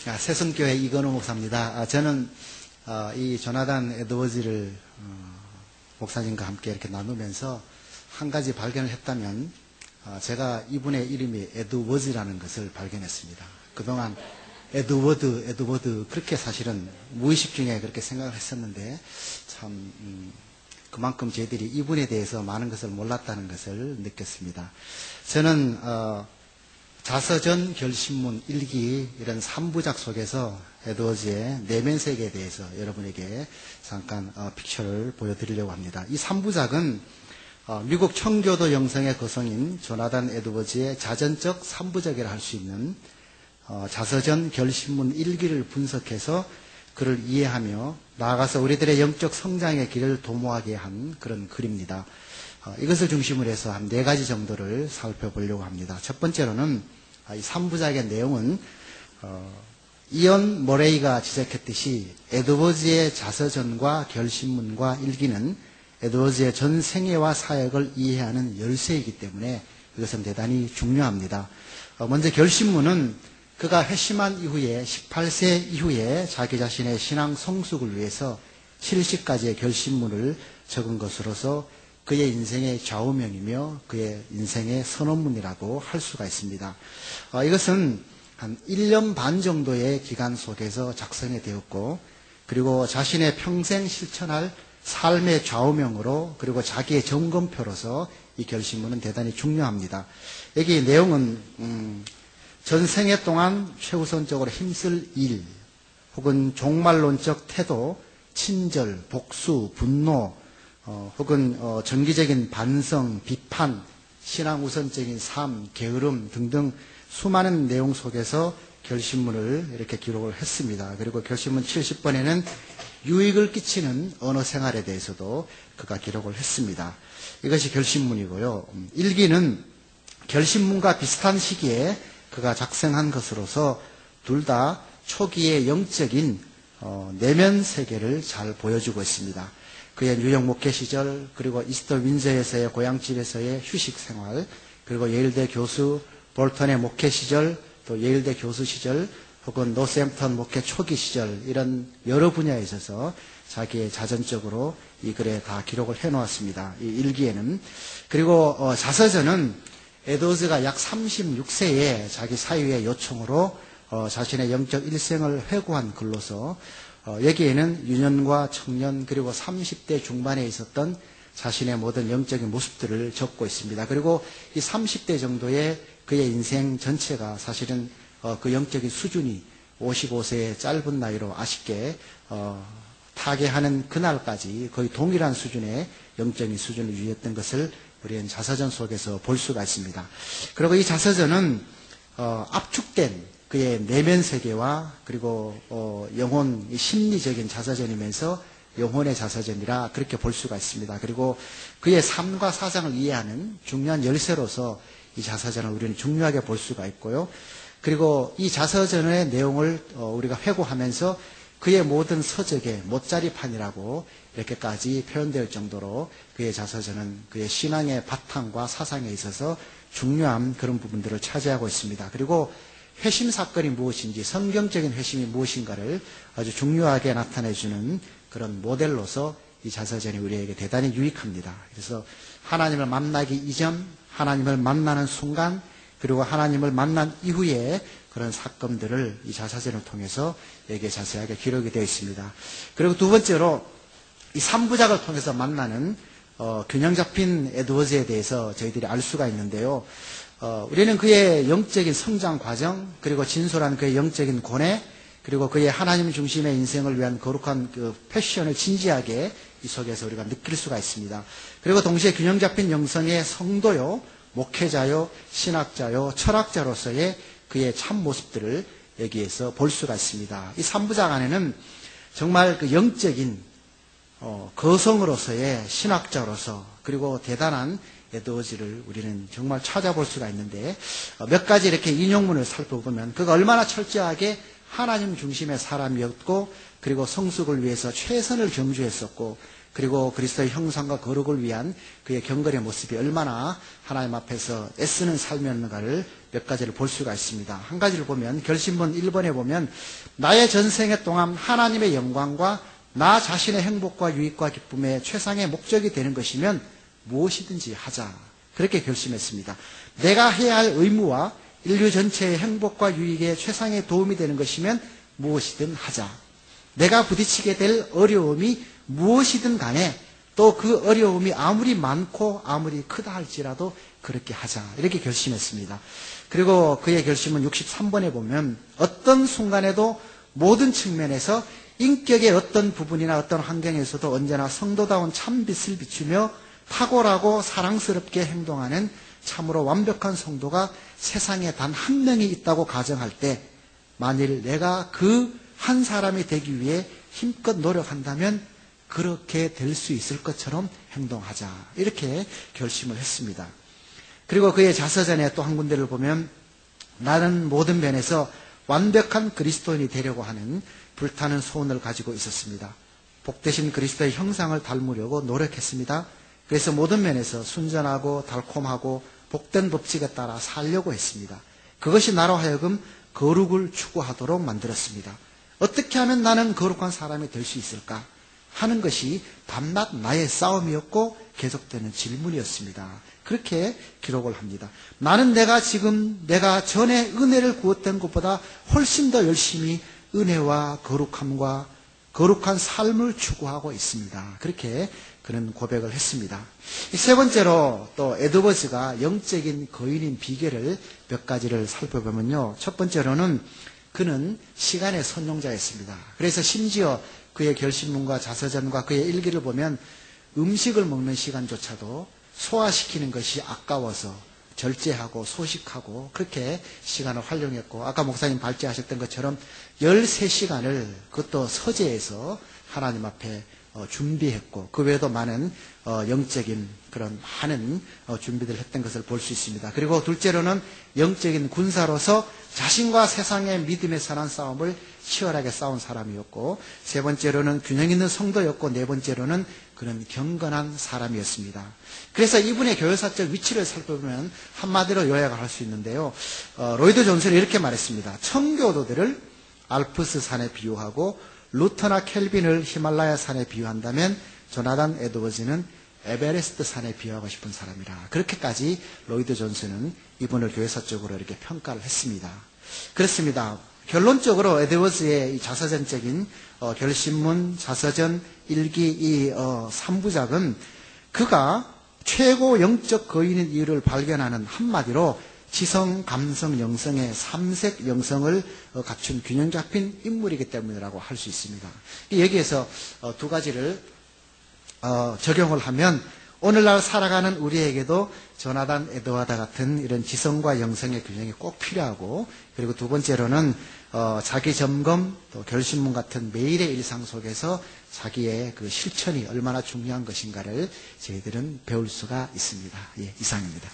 새순교회 이건호 목사입니다. 저는 이 조나단 에드워즈를 목사님과 함께 이렇게 나누면서 한 가지 발견을 했다면 제가 이분의 이름이 에드워즈라는 것을 발견했습니다. 그동안 에드워드 그렇게 사실은 무의식 중에 그렇게 생각을 했었는데 참 그만큼 저희들이 이분에 대해서 많은 것을 몰랐다는 것을 느꼈습니다. 저는 자서전, 결신문, 일기 이런 3부작 속에서 에드워즈의 내면 세계에 대해서 여러분에게 잠깐 픽처를 보여드리려고 합니다. 이 3부작은 미국 청교도 영성의 거성인 조나단 에드워즈의 자전적 3부작이라 할 수 있는 자서전, 결신문, 일기를 분석해서 그를 이해하며 나아가서 우리들의 영적 성장의 길을 도모하게 한 그런 글입니다. 이것을 중심으로 해서 한 4가지 정도를 살펴보려고 합니다. 첫 번째로는 이 3부작의 내용은 이언 모레이가 지적했듯이 에드워즈의 자서전과 결신문과 일기는 에드워즈의 전 생애와 사역을 이해하는 열쇠이기 때문에 이것은 대단히 중요합니다. 먼저 결신문은 그가 회심한 이후에 18세 이후에 자기 자신의 신앙 성숙을 위해서 70가지의 결신문을 적은 것으로서 그의 인생의 좌우명이며 그의 인생의 선언문이라고 할 수가 있습니다. 이것은 한 1년 반 정도의 기간 속에서 작성이 되었고 그리고 자신의 평생 실천할 삶의 좌우명으로 그리고 자기의 점검표로서 이 결신문은 대단히 중요합니다. 여기 내용은 전생애 동안 최우선적으로 힘쓸 일 혹은 종말론적 태도, 친절, 복수, 분노 혹은 정기적인 반성, 비판, 신앙 우선적인 삶, 게으름 등등 수많은 내용 속에서 결신문을 이렇게 기록을 했습니다. 그리고 결신문 70번에는 유익을 끼치는 언어 생활에 대해서도 그가 기록을 했습니다. 이것이 결신문이고요. 일기는 결신문과 비슷한 시기에 그가 작성한 것으로서 둘 다 초기의 영적인 내면 세계를 잘 보여주고 있습니다. 그의 뉴욕 목회 시절, 그리고 이스터 윈저에서의 고향집에서의 휴식 생활, 그리고 예일대 교수, 볼턴의 목회 시절, 또 예일대 교수 시절, 혹은 노스햄턴 목회 초기 시절 이런 여러 분야에 있어서 자기의 자전적으로 이 글에 다 기록을 해놓았습니다. 이 일기에는. 그리고 자서전은 에드워즈가 약 36세에 자기 사위의 요청으로 자신의 영적 일생을 회고한 글로서 여기에는 유년과 청년 그리고 30대 중반에 있었던 자신의 모든 영적인 모습들을 적고 있습니다. 그리고 이 30대 정도의 그의 인생 전체가 사실은 그 영적인 수준이 55세의 짧은 나이로 아쉽게 타계하는 그날까지 거의 동일한 수준의 영적인 수준을 유지했던 것을 우리는 자서전 속에서 볼 수가 있습니다. 그리고 이 자서전은 압축된 그의 내면 세계와 그리고 영혼, 심리적인 자서전이면서 영혼의 자서전이라 그렇게 볼 수가 있습니다. 그리고 그의 삶과 사상을 이해하는 중요한 열쇠로서 이 자서전을 우리는 중요하게 볼 수가 있고요. 그리고 이 자서전의 내용을 우리가 회고하면서 그의 모든 서적의 못자리판이라고 이렇게까지 표현될 정도로 그의 자서전은 그의 신앙의 바탕과 사상에 있어서 중요한 그런 부분들을 차지하고 있습니다. 그리고 회심 사건이 무엇인지, 성경적인 회심이 무엇인가를 아주 중요하게 나타내주는 그런 모델로서 이 자서전이 우리에게 대단히 유익합니다. 그래서 하나님을 만나기 이전, 하나님을 만나는 순간, 그리고 하나님을 만난 이후에 그런 사건들을 이 자서전을 통해서 여기에 자세하게 기록이 되어 있습니다. 그리고 두 번째로 이 3부작을 통해서 만나는 균형 잡힌 에드워즈에 대해서 저희들이 알 수가 있는데요. 우리는 그의 영적인 성장 과정, 그리고 진솔한 그의 영적인 고뇌, 그리고 그의 하나님 중심의 인생을 위한 거룩한 그 패션을 진지하게 이 속에서 우리가 느낄 수가 있습니다. 그리고 동시에 균형 잡힌 영성의 성도요, 목회자요, 신학자요, 철학자로서의 그의 참 모습들을 여기에서 볼 수가 있습니다. 이 3부작 안에는 정말 그 영적인 거성으로서의 신학자로서 그리고 대단한 에드워즈를 우리는 정말 찾아볼 수가 있는데 몇 가지 이렇게 인용문을 살펴보면 그가 얼마나 철저하게 하나님 중심의 사람이었고 그리고 성숙을 위해서 최선을 경주했었고 그리고 그리스도의 형상과 거룩을 위한 그의 경건의 모습이 얼마나 하나님 앞에서 애쓰는 삶이었는가를 몇 가지를 볼 수가 있습니다. 한 가지를 보면 결심문 1번에 보면 나의 전생애 동안 하나님의 영광과 나 자신의 행복과 유익과 기쁨의 최상의 목적이 되는 것이면 무엇이든지 하자. 그렇게 결심했습니다. 내가 해야 할 의무와 인류 전체의 행복과 유익에 최상의 도움이 되는 것이면 무엇이든 하자. 내가 부딪히게 될 어려움이 무엇이든 간에 또 그 어려움이 아무리 많고 아무리 크다 할지라도 그렇게 하자. 이렇게 결심했습니다. 그리고 그의 결심은 63번에 보면 어떤 순간에도 모든 측면에서 인격의 어떤 부분이나 어떤 환경에서도 언제나 성도다운 참빛을 비추며 탁월하고 사랑스럽게 행동하는 참으로 완벽한 성도가 세상에 단 한 명이 있다고 가정할 때 만일 내가 그 한 사람이 되기 위해 힘껏 노력한다면 그렇게 될 수 있을 것처럼 행동하자. 이렇게 결심을 했습니다. 그리고 그의 자서전에 또 한 군데를 보면 나는 모든 면에서 완벽한 그리스도인이 되려고 하는 불타는 소원을 가지고 있었습니다. 복되신 그리스도의 형상을 닮으려고 노력했습니다. 그래서 모든 면에서 순전하고 달콤하고 복된 법칙에 따라 살려고 했습니다. 그것이 나로 하여금 거룩을 추구하도록 만들었습니다. 어떻게 하면 나는 거룩한 사람이 될 수 있을까 하는 것이 밤낮 나의 싸움이었고 계속되는 질문이었습니다. 그렇게 기록을 합니다. 나는 내가 전에 은혜를 구했던 것보다 훨씬 더 열심히 은혜와 거룩함과 거룩한 삶을 추구하고 있습니다. 그렇게 그는 고백을 했습니다. 세 번째로 또 에드워즈가 영적인 거인인 비결을 몇 가지를 살펴보면요. 첫 번째로는 그는 시간의 선용자였습니다. 그래서 심지어 그의 결심문과 자서전과 그의 일기를 보면 음식을 먹는 시간조차도 소화시키는 것이 아까워서 절제하고 소식하고 그렇게 시간을 활용했고 아까 목사님 발제하셨던 것처럼 13시간을 그것도 서재에서 하나님 앞에 준비했고 그 외에도 많은 영적인 그런 많은 준비들을 했던 것을 볼 수 있습니다. 그리고 둘째로는 영적인 군사로서 자신과 세상의 믿음에 선한 싸움을 치열하게 싸운 사람이었고 세 번째로는 균형 있는 성도였고 네 번째로는 그는 경건한 사람이었습니다. 그래서 이분의 교회사적 위치를 살펴보면 한마디로 요약을 할 수 있는데요. 로이드 존슨이 이렇게 말했습니다. 청교도들을 알프스 산에 비유하고 루터나 켈빈을 히말라야 산에 비유한다면 조나단 에드워즈는 에베레스트 산에 비유하고 싶은 사람이라. 그렇게까지 로이드 존슨은 이분을 교회사적으로 이렇게 평가를 했습니다. 그렇습니다. 결론적으로 에드워즈의 이 자서전적인 결심문, 자서전, 일기 이 3부작은 그가 최고 영적 거인인 이유를 발견하는 한마디로 지성, 감성, 영성의 삼색 영성을 갖춘 균형 잡힌 인물이기 때문이라고 할 수 있습니다. 여기에서 두 가지를 적용을 하면 오늘날 살아가는 우리에게도 조나단 에드워드 같은 이런 지성과 영성의 균형이 꼭 필요하고 그리고 두 번째로는 자기 점검 또 결심문 같은 매일의 일상 속에서 자기의 그 실천이 얼마나 중요한 것인가를 저희들은 배울 수가 있습니다. 예, 이상입니다.